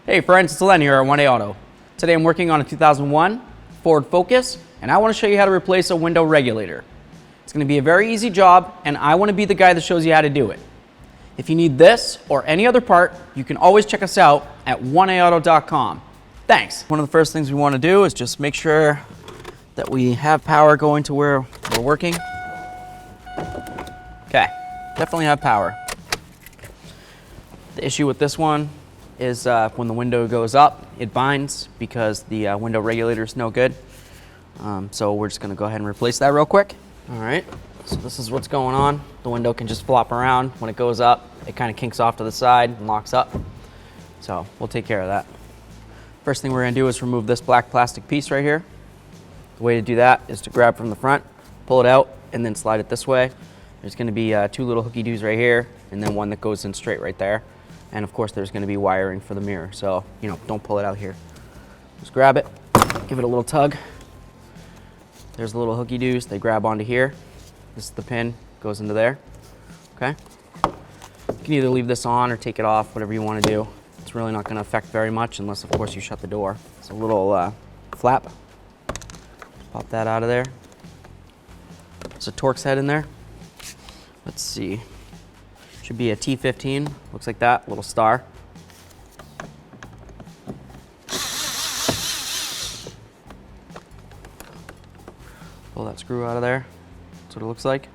Hey friends, it's Len here at 1A Auto. Today I'm working on a 2001 Ford Focus, and I want to show you how to replace a window regulator. It's going to be a very easy job, and I want to be the guy that shows you how to do it. If you need this or any other part, you can always check us out at 1aauto.com. Thanks. One of the first things we want to do is just make sure that we have power going to where we're working. Okay, definitely have power. The issue with this one is when the window goes up, it binds because the window regulator is no good. So we're just going to go ahead and replace that real quick. All right, so this is what's going on. The window can just flop around. When it goes up, it kind of kinks off to the side and locks up. So we'll take care of that. First thing we're going to do is remove this black plastic piece right here. The way to do that is to grab from the front, pull it out, and then slide it this way. There's going to be two little hooky doos right here, and then one that goes in straight right there. And of course there's going to be wiring for the mirror, so don't pull it out here. Just grab it, give it a little tug. There's the little hooky doos, they grab onto here. This is the pin, goes into there. Okay, you can either leave this on or take it off, whatever you want to do. It's really not going to affect very much unless of course you shut the door. It's a little flap. Pop that out of there. There's a Torx head in there. Let's see. Should be a T15, looks like that, little star. Pull that screw out of there. That's what it looks like.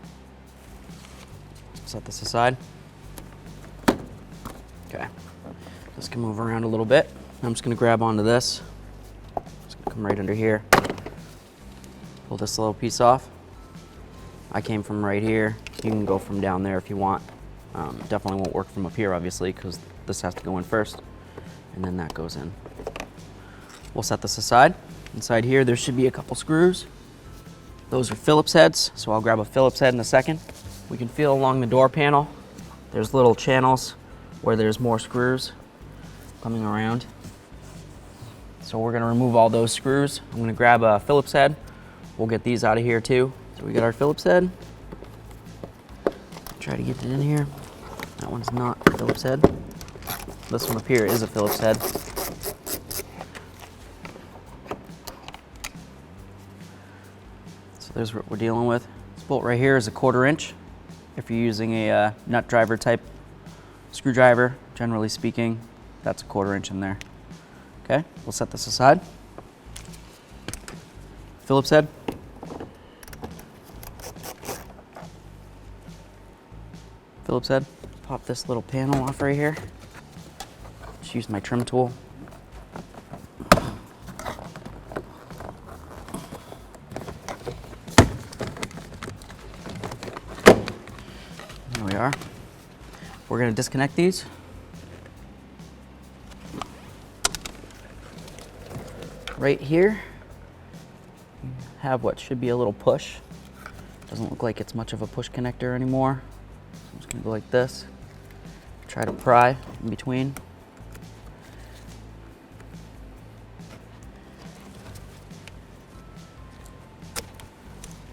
Set this aside. Okay, this can move around a little bit. I'm just gonna grab onto this. It's gonna come right under here. Pull this little piece off. I came from right here. You can go from down there if you want. Definitely won't work from up here, obviously, because this has to go in first, and then that goes in. We'll set this aside. Inside here, there should be a couple screws. Those are Phillips heads, so I'll grab a Phillips head in a second. We can feel along the door panel. There's little channels where there's more screws coming around. So we're gonna remove all those screws. I'm gonna grab a Phillips head. We'll get these out of here too. So we got our Phillips head. Try to get it in here. That one's not a Phillips head. This one up here is a Phillips head. So there's what we're dealing with. This bolt right here is a 1/4 inch. If you're using a nut driver type screwdriver, generally speaking, that's a 1/4 inch in there. Okay, we'll set this aside. Phillips head. Phillips head. Pop this little panel off right here. Just use my trim tool. There we are. We're going to disconnect these. Right here, you have what should be a little push. Doesn't look like it's much of a push connector anymore. I'm just gonna go like this. Try to pry in between.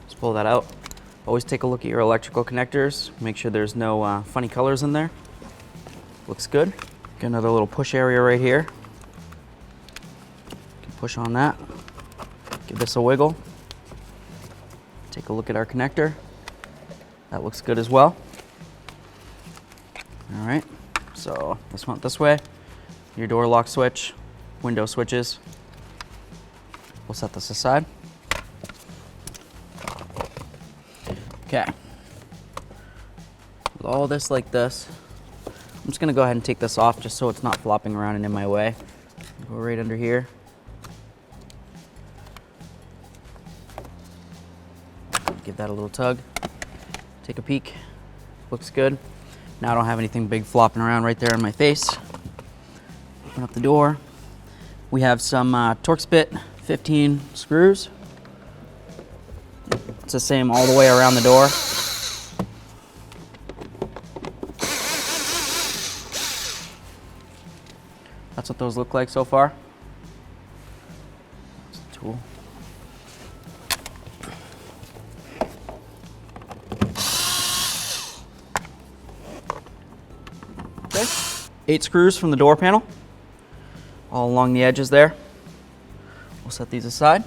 Just pull that out. Always take a look at your electrical connectors. Make sure there's no funny colors in there. Looks good. Got another little push area right here. You can push on that. Give this a wiggle. Take a look at our connector. That looks good as well. All right, so this went this way. Your door lock switch, window switches. We'll set this aside. Okay. With all this like this, I'm just gonna go ahead and take this off just so it's not flopping around and in my way. Go right under here. Give that a little tug. Take a peek. Looks good. Now I don't have anything big flopping around right there in my face. Open up the door. We have some Torx bit 15 screws. It's the same all the way around the door. That's what those look like so far. That's the tool. Okay. 8 screws from the door panel. all along the edges there. We'll set these aside.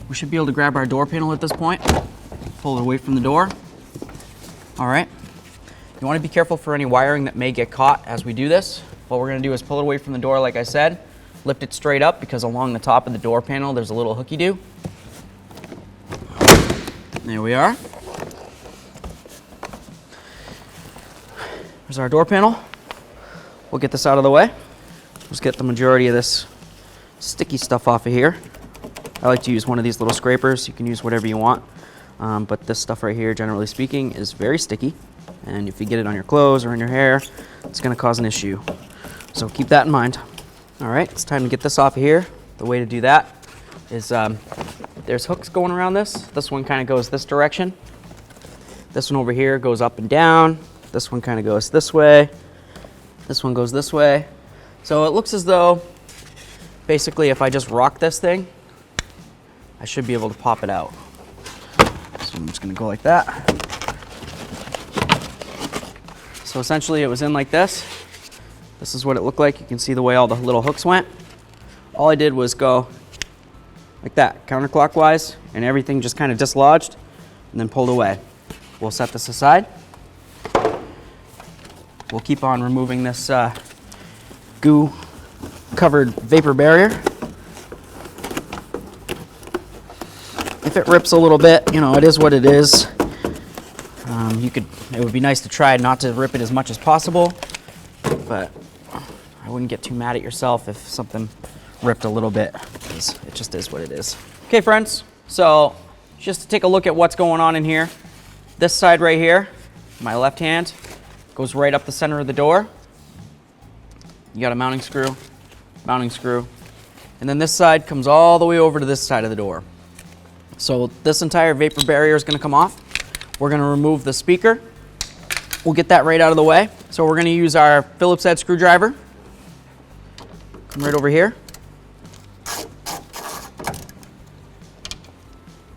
We should be able to grab our door panel at this point, pull it away from the door. All right. You want to be careful for any wiring that may get caught as we do this. What we're going to do is pull it away from the door, like I said, lift it straight up because along the top of the door panel there's a little hooky-doo. There we are. There's our door panel. We'll get this out of the way. Let's get the majority of this sticky stuff off of here. I like to use one of these little scrapers. You can use whatever you want, but this stuff right here, generally speaking, is very sticky. And if you get it on your clothes or in your hair, it's going to cause an issue. So keep that in mind. All right, it's time to get this off of here. The way to do that is there's hooks going around this. This one kind of goes this direction. This one over here goes up and down. This one kind of goes this way. This one goes this way. So it looks as though, basically, if I just rock this thing, I should be able to pop it out. So I'm just going to go like that. So essentially it was in like this. This is what it looked like. You can see the way all the little hooks went. All I did was go like that, counterclockwise, and everything just kind of dislodged and then pulled away. We'll set this aside. We'll keep on removing this goo covered vapor barrier. If it rips a little bit, you know, it is what it is. It would be nice to try not to rip it as much as possible, but I wouldn't get too mad at yourself if something ripped a little bit, because it just is what it is. Okay, friends, so just to take a look at what's going on in here. This side right here, my left hand, goes right up the center of the door. You got a mounting screw, and then this side comes all the way over to this side of the door. So this entire vapor barrier is going to come off. We're going to remove the speaker. We'll get that right out of the way. So we're going to use our Phillips head screwdriver. Come right over here.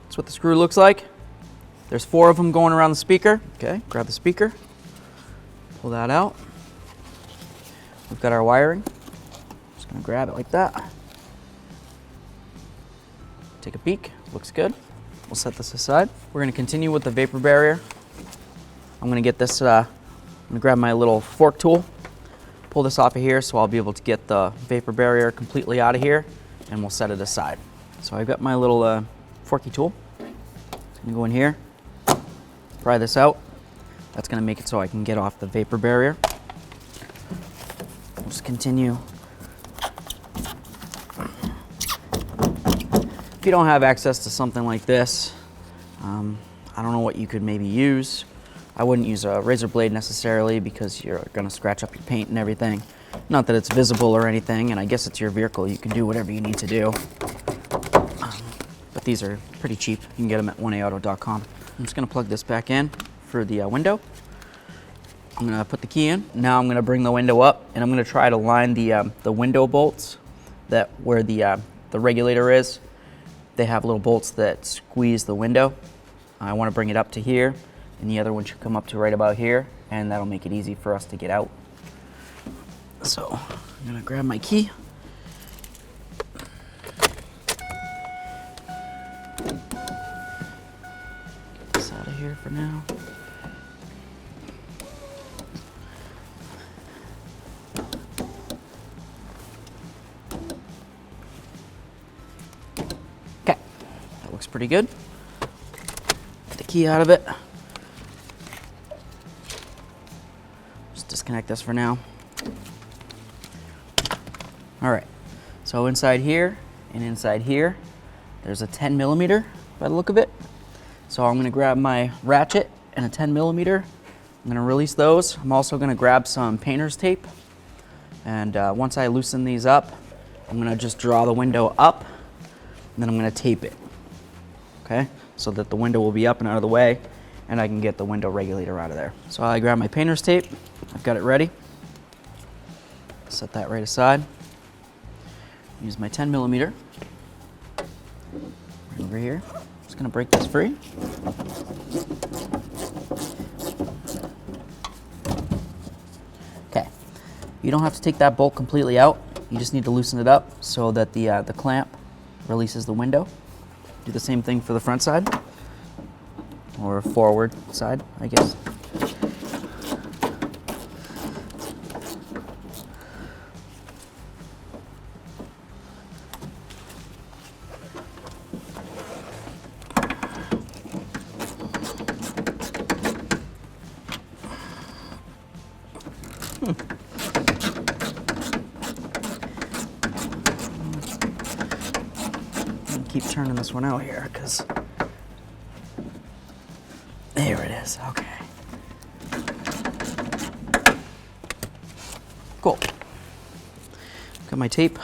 That's what the screw looks like. There's 4 of them going around the speaker. Okay, grab the speaker. Pull that out. We've got our wiring. Just going to grab it like that. Take a peek. Looks good. We'll set this aside. We're going to continue with the vapor barrier. I'm going to get this, I'm going to grab my little fork tool, pull this off of here so I'll be able to get the vapor barrier completely out of here, and we'll set it aside. So I've got my little forky tool. It's going to go in here, pry this out. That's going to make it so I can get off the vapor barrier. We'll just continue. If you don't have access to something like this, I don't know what you could maybe use. I wouldn't use a razor blade necessarily because you're going to scratch up your paint and everything. Not that it's visible or anything, and I guess it's your vehicle. You can do whatever you need to do. But these are pretty cheap. You can get them at 1aauto.com. I'm just going to plug this back in for the window. I'm going to put the key in. Now I'm going to bring the window up, and I'm going to try to line the window bolts that where the regulator is. They have little bolts that squeeze the window. I want to bring it up to here, and the other one should come up to right about here, and that'll make it easy for us to get out. So I'm going to grab my key. Get this out of here for now. Okay, that looks pretty good. Get the key out of it. Just disconnect this for now. All right, so inside here and inside here, there's a 10 millimeter by the look of it. So I'm gonna grab my ratchet and a 10 millimeter. I'm gonna release those. I'm also gonna grab some painter's tape. And once I loosen these up, I'm gonna just draw the window up, and then I'm gonna tape it, okay? So that the window will be up and out of the way, and I can get the window regulator out of there. So I grab my painter's tape. I've got it ready. Set that right aside. Use my 10 millimeter. Right over here. Just gonna break this free. Okay. You don't have to take that bolt completely out. You just need to loosen it up so that the clamp releases the window. Do the same thing for the front side, or forward side, I guess. Keep turning this one out here, because there it is. Okay. Cool. Got my tape.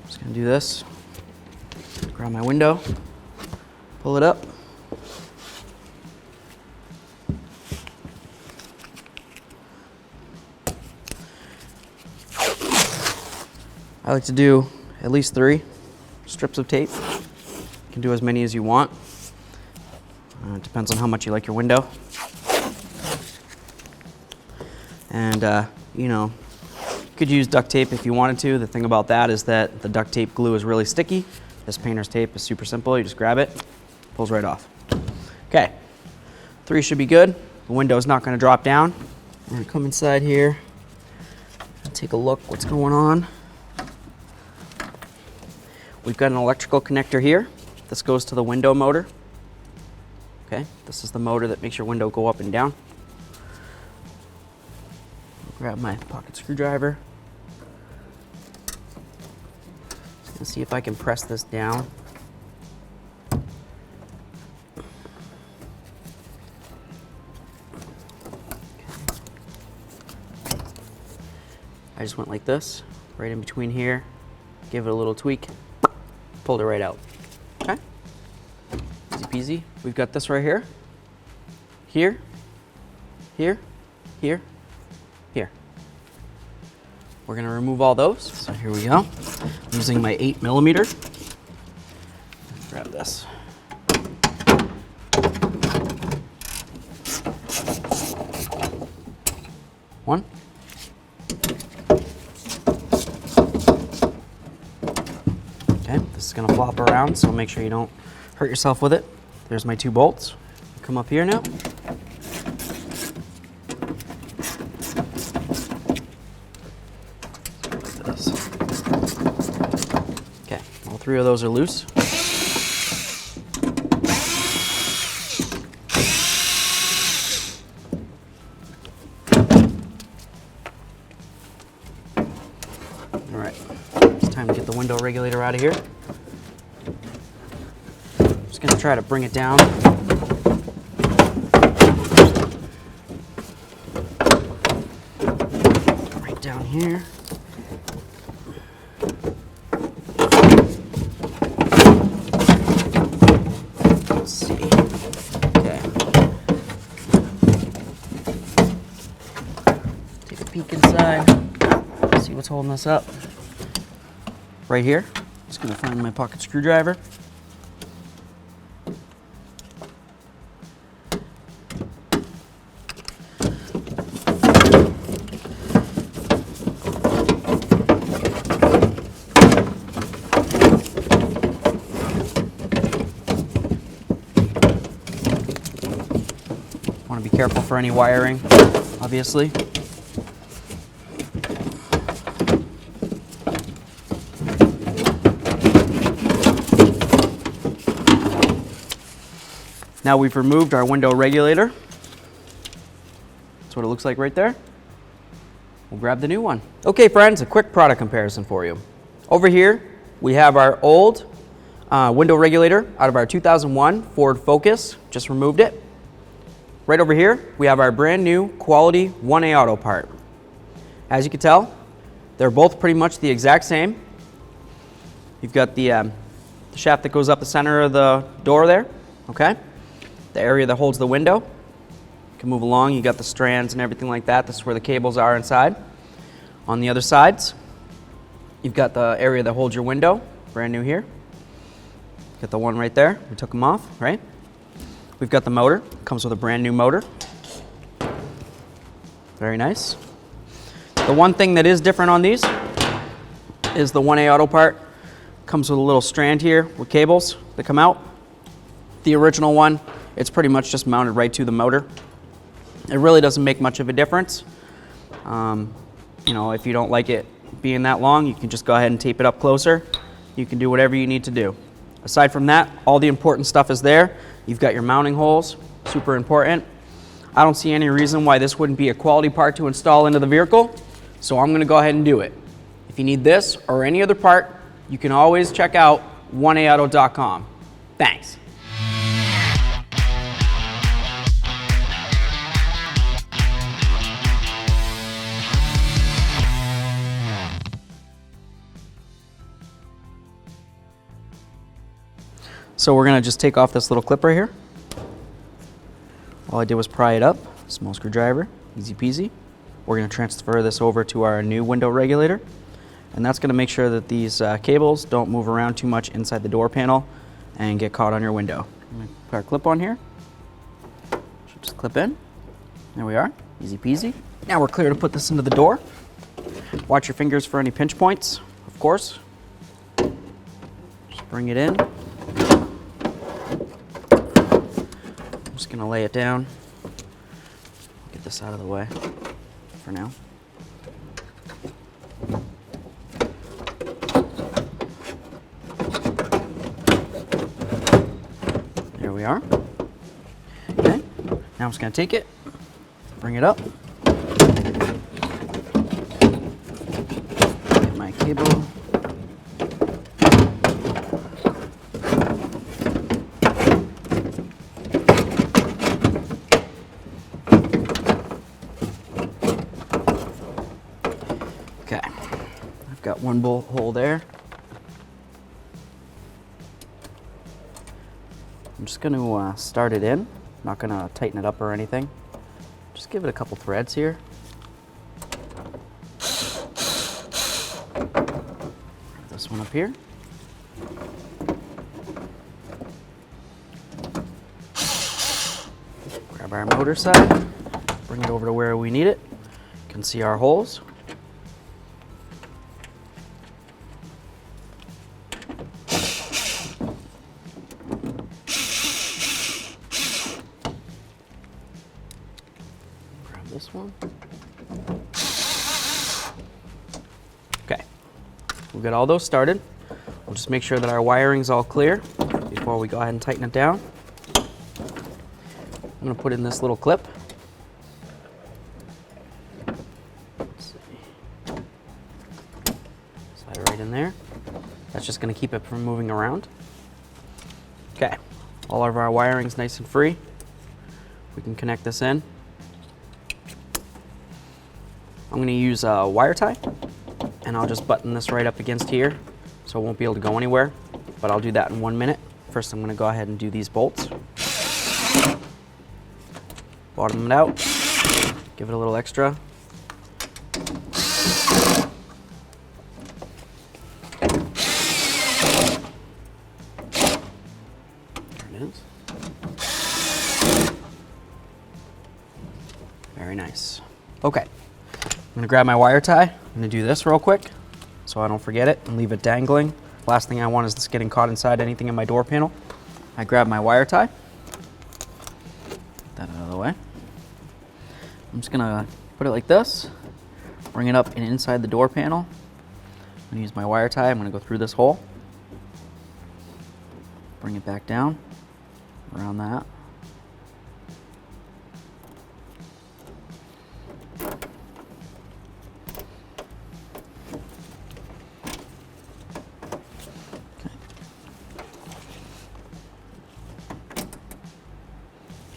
Just gonna do this. Grab my window, pull it up. I like to do at least 3 strips of tape. You can do as many as you want. It depends on how much you like your window. And, you know, you could use duct tape if you wanted to. The thing about that is that the duct tape glue is really sticky. This painter's tape is super simple. You just grab it, pulls right off. Okay, 3 should be good. The window's not going to drop down. I'm going to come inside here and take a look what's going on. We've got an electrical connector here. This goes to the window motor. Okay, this is the motor that makes your window go up and down. Grab my pocket screwdriver. Let's see if I can press this down. I just went like this, right in between here, give it a little tweak, pulled it right out. Okay, easy peasy. We've got this right here, here, here, here, here. We're gonna remove all those. So here we go. I'm using my 8mm. Grab this. One. Okay, this is gonna flop around, so make sure you don't hurt yourself with it. There's my 2 bolts. Come up here now. Okay, all 3 of those are loose. All right, it's time to get the window regulator out of here. I'm just gonna try to bring it down. Right down here. Let's see. Okay. Take a peek inside. See what's holding us up. Right here. Just gonna find my pocket screwdriver. Want to be careful for any wiring, obviously. Now we've removed our window regulator. That's what it looks like right there. We'll grab the new one. Okay friends, a quick product comparison for you. Over here, we have our old window regulator out of our 2001 Ford Focus. Just removed it. Right over here, we have our brand new quality 1A auto part. As you can tell, they're both pretty much the exact same. You've got the shaft that goes up the center of the door there, okay? The area that holds the window. You can move along, you got the strands and everything like that. This is where the cables are inside. On the other sides, you've got the area that holds your window, brand new here. Got the one right there, we took them off, right? We've got the motor, comes with a brand new motor. Right Very nice. The one thing that is different on these is the 1A auto part comes with a little strand here with cables that come out. The original one, it's pretty much just mounted right to the motor. It really doesn't make much of a difference. You know, if you don't like it being that long, you can just go ahead and tape it up closer. You can do whatever you need to do. Aside from that, all the important stuff is there. You've got your mounting holes, super important. I don't see any reason why this wouldn't be a quality part to install into the vehicle, so I'm gonna go ahead and do it. If you need this or any other part, you can always check out 1aauto.com. Thanks. So we're gonna just take off this little clip right here. All I did was pry it up, small screwdriver, easy peasy. We're gonna transfer this over to our new window regulator, and that's gonna make sure that these cables don't move around too much inside the door panel and get caught on your window. I'm gonna put our clip on here. Should just clip in. There we are, easy peasy. Now we're clear to put this into the door. Watch your fingers for any pinch points, of course. Just bring it in. I'm just gonna lay it down. Get this out of the way for now. There we are. Okay, now I'm just gonna take it, bring it up, get my cable. Okay, I've got one bolt hole there. I'm just going to start it in. I'm not going to tighten it up or anything. Just give it a couple threads here. This one up here. Grab our motor side, bring it over to where we need it. You can see our holes. This one. Okay, we've got all those started. We'll just make sure that our wiring's all clear before we go ahead and tighten it down. I'm gonna put in this little clip. Let's see. Slide it right in there. That's just gonna keep it from moving around. Okay, all of our wiring's nice and free. We can connect this in. I'm going to use a wire tie, and I'll just button this right up against here so it won't be able to go anywhere, but I'll do that in 1 minute. First I'm going to go ahead and do these bolts. Bottom it out, give it a little extra. There it is. Very nice. Okay. I'm gonna grab my wire tie. I'm gonna do this real quick so I don't forget it and leave it dangling. Last thing I want is this getting caught inside anything in my door panel. I grab my wire tie. Get that out of the way. I'm just gonna put it like this, bring it up and inside the door panel. I'm gonna use my wire tie. I'm gonna go through this hole, bring it back down, around that.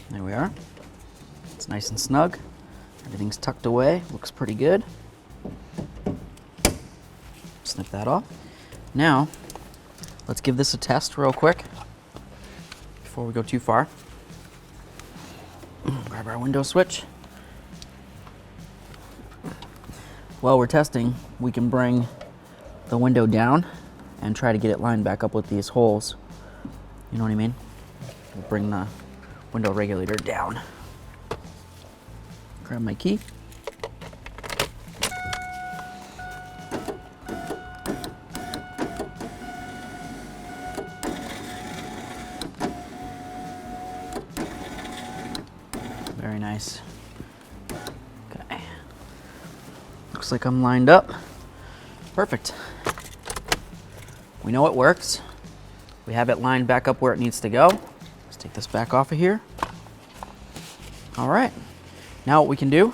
There we are. It's nice and snug. Everything's tucked away. Looks pretty good. Snip that off. Now, let's give this a test real quick before we go too far. Grab our window switch. While we're testing, we can bring the window down and try to get it lined back up with these holes. You know what I mean? We'll bring the window regulator down. Grab my key. Very nice. Okay. Looks like I'm lined up. Perfect. We know it works. We have it lined back up where it needs to go. Let's take this back off of here. All right. Now what we can do,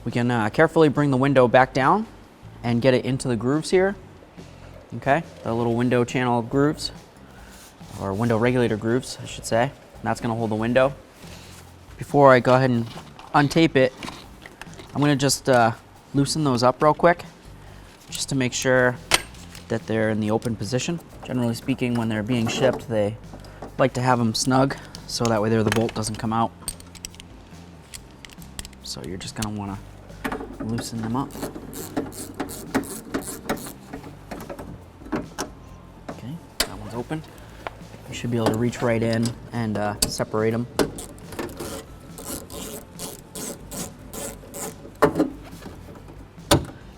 we can carefully bring the window back down and get it into the grooves here. Okay, the little window channel grooves, or window regulator grooves, I should say. And that's gonna hold the window. Before I go ahead and untape it, I'm gonna just loosen those up real quick, just to make sure that they're in the open position. Generally speaking, when they're being shipped, they like to have them snug, so that way there the bolt doesn't come out. So you're just gonna wanna loosen them up. Okay, that one's open. You should be able to reach right in and separate them.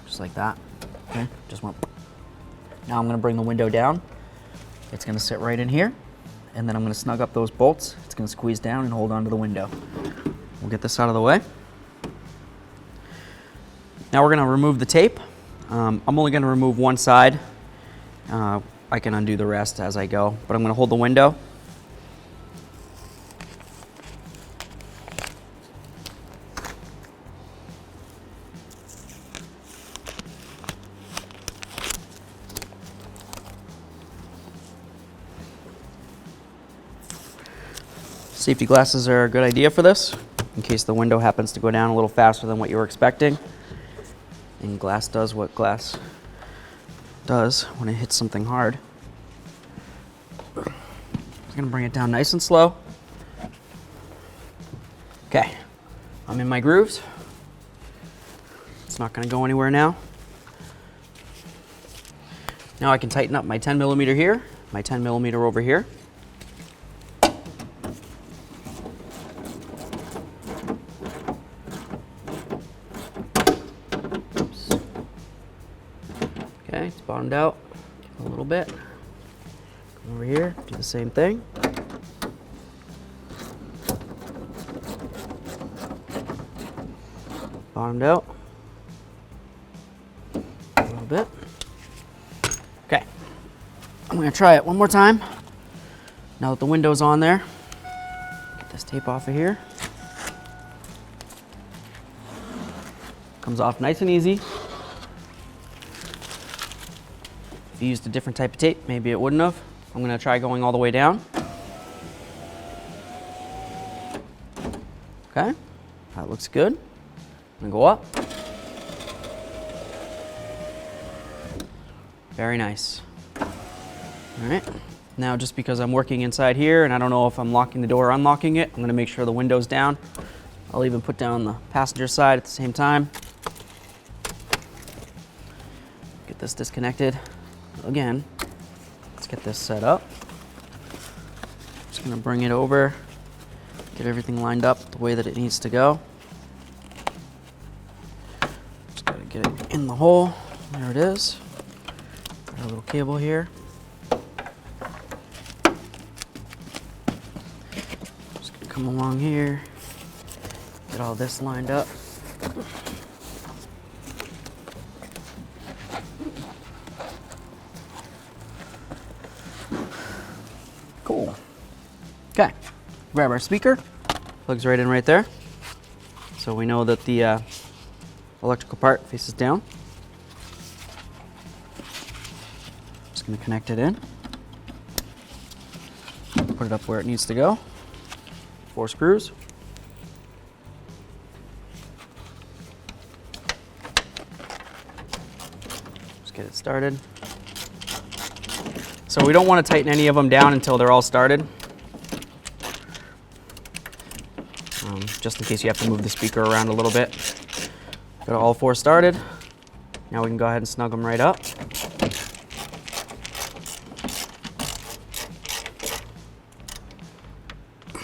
Just like that. Okay, just one. Now I'm gonna bring the window down. It's gonna sit right in here, and then I'm gonna snug up those bolts. It's gonna squeeze down and hold onto the window. We'll get this out of the way. Now we're gonna remove the tape. I'm only gonna remove one side. I can undo the rest as I go, but I'm gonna hold the window. Safety glasses are a good idea for this, in case the window happens to go down a little faster than what you were expecting. And glass does what glass does when it hits something hard. I'm gonna bring it down nice and slow. Okay, I'm in my grooves. It's not gonna go anywhere now. Now I can tighten up my 10mm here, my 10mm over here. Okay, it's bottomed out a little bit. Come over here, do the same thing. Bottomed out a little bit. Okay, I'm gonna try it one more time. Now that the window's on there, get this tape off of here. Comes off nice and easy. If you used a different type of tape, maybe it wouldn't have. I'm gonna try going all the way down. Okay, that looks good. I'm gonna go up. Very nice. All right, now just because I'm working inside here and I don't know if I'm locking the door or unlocking it, I'm gonna make sure the window's down. I'll even put down the passenger side at the same time. Get this disconnected. Again, let's get this set up. Just gonna bring it over, get everything lined up the way that it needs to go. Just gotta get it in the hole. There it is. Got a little cable here. Just gonna come along here, get all this lined up. Cool. Okay, grab our speaker, plugs right in right there. So we know that the electrical part faces down. Just gonna connect it in. Put it up where it needs to go. 4 screws. Just get it started. So we don't want to tighten any of them down until they're all started. Just in case you have to move the speaker around a little bit. Got all 4 started. Now we can go ahead and snug them right up. A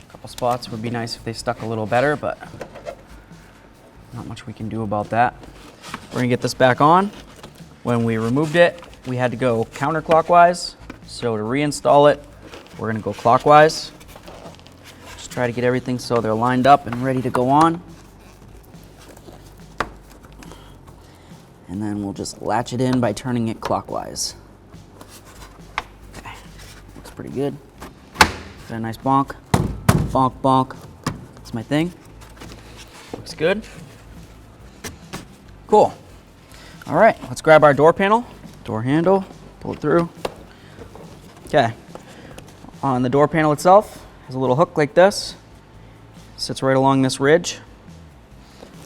couple spots would be nice if they stuck a little better, but not much we can do about that. We're gonna get this back on. When we removed it, we had to go counterclockwise. So to reinstall it, we're gonna go clockwise. Just try to get everything so they're lined up and ready to go on. And then we'll just latch it in by turning it clockwise. Okay, looks pretty good. Got a nice bonk, bonk, bonk. That's my thing. Looks good. Cool. All right, let's grab our door panel, door handle, pull it through. Okay, on the door panel itself, has a little hook like this. Sits right along this ridge.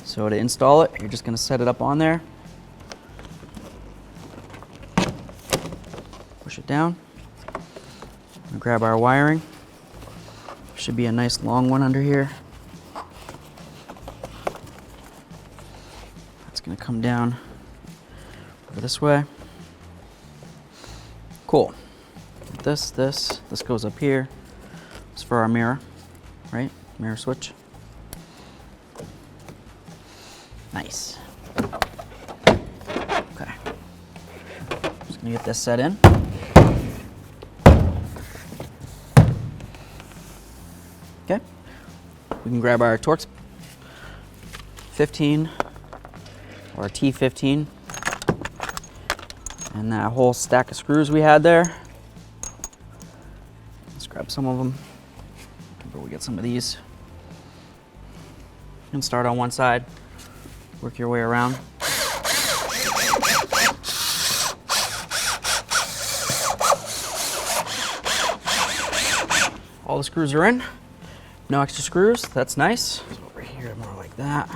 So to install it, you're just gonna set it up on there. Push it down. We'll grab our wiring. Should be a nice long one under here. It's gonna come down over this way. Cool. This goes up here. It's for our mirror, right? Mirror switch. Nice. Okay. Just gonna get this set in. Okay. We can grab our Torx 15 or T15 and that whole stack of screws we had there. Let's grab some of them. We get some of these. You can start on one side, work your way around. All the screws are in. No extra screws, that's nice. Over here, more like that.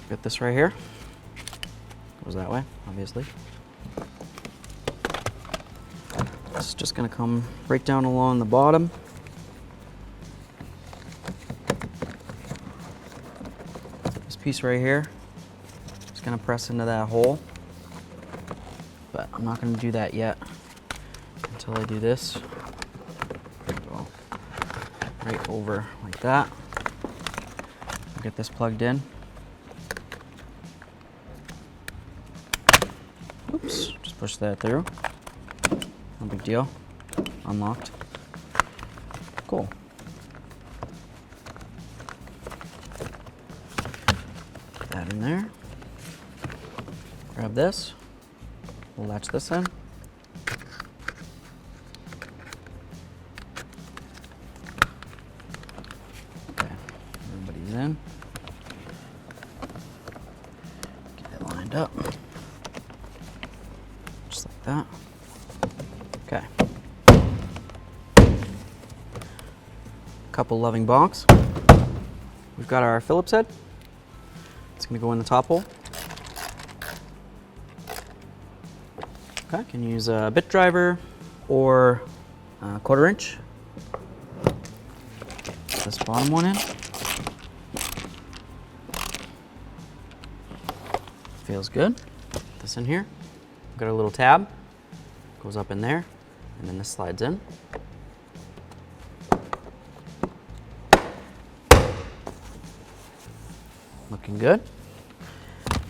Get this right here. Goes that way, obviously. It's just gonna come right down along the bottom. This piece right here is gonna press into that hole, but I'm not gonna do that yet until I do this. So, right over like that. Get this plugged in. Oops, just push that through. No big deal. Unlocked. Cool. Put that in there. Grab this. We'll latch this in. Okay, everybody's in. Get it lined up. Just like that. Okay. Couple loving bonks. We've got our Phillips head. It's going to go in the top hole. Okay, can use a bit driver or a 1/4 inch. Get this bottom one in. Feels good. Put this in here. We've got a little tab. Goes up in there. And then this slides in. Looking good.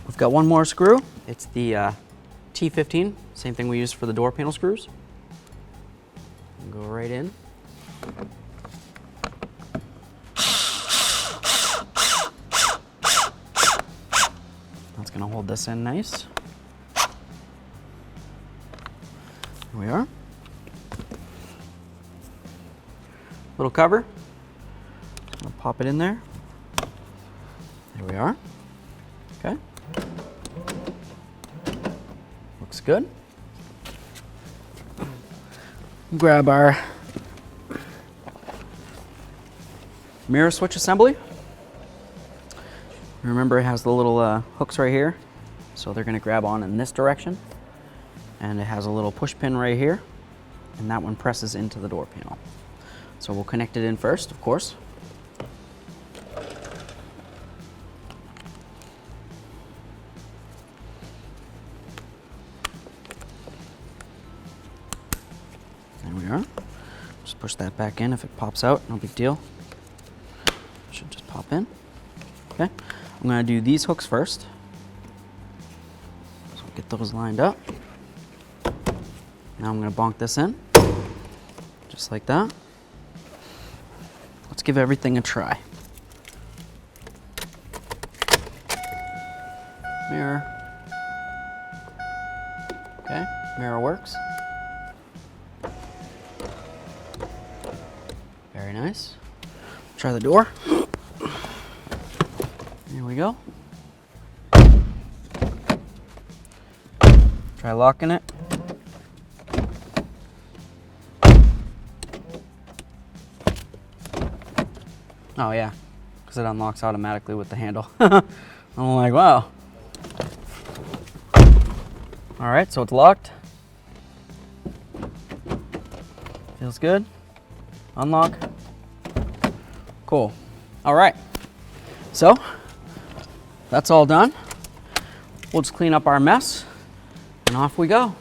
We've got one more screw. It's the T15, same thing we use for the door panel screws. Go right in. That's gonna hold this in nice. Here we are. Little cover. I'll pop it in there. There we are. Okay. Looks good. Grab our mirror switch assembly. Remember, it has the little hooks right here, so they're going to grab on in this direction. And it has a little push pin right here, and that one presses into the door panel. So we'll connect it in first, of course. There we are. Just push that back in. If it pops out, no big deal. Should just pop in. Okay. I'm going to do these hooks first. So get those lined up. Now I'm going to bonk this in. Just like that. Let's give everything a try. Mirror. Okay, mirror works. Very nice. Try the door. Here we go. Try locking it. Oh yeah, because it unlocks automatically with the handle. I'm like, wow. All right, so it's locked. Feels good. Unlock. Cool. All right, so that's all done. We'll just clean up our mess and off we go.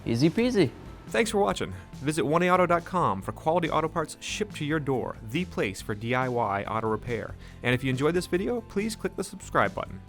Easy peasy. Thanks for watching. Visit 1AAuto.com for quality auto parts shipped to your door, the place for DIY auto repair. And if you enjoyed this video, please click the subscribe button.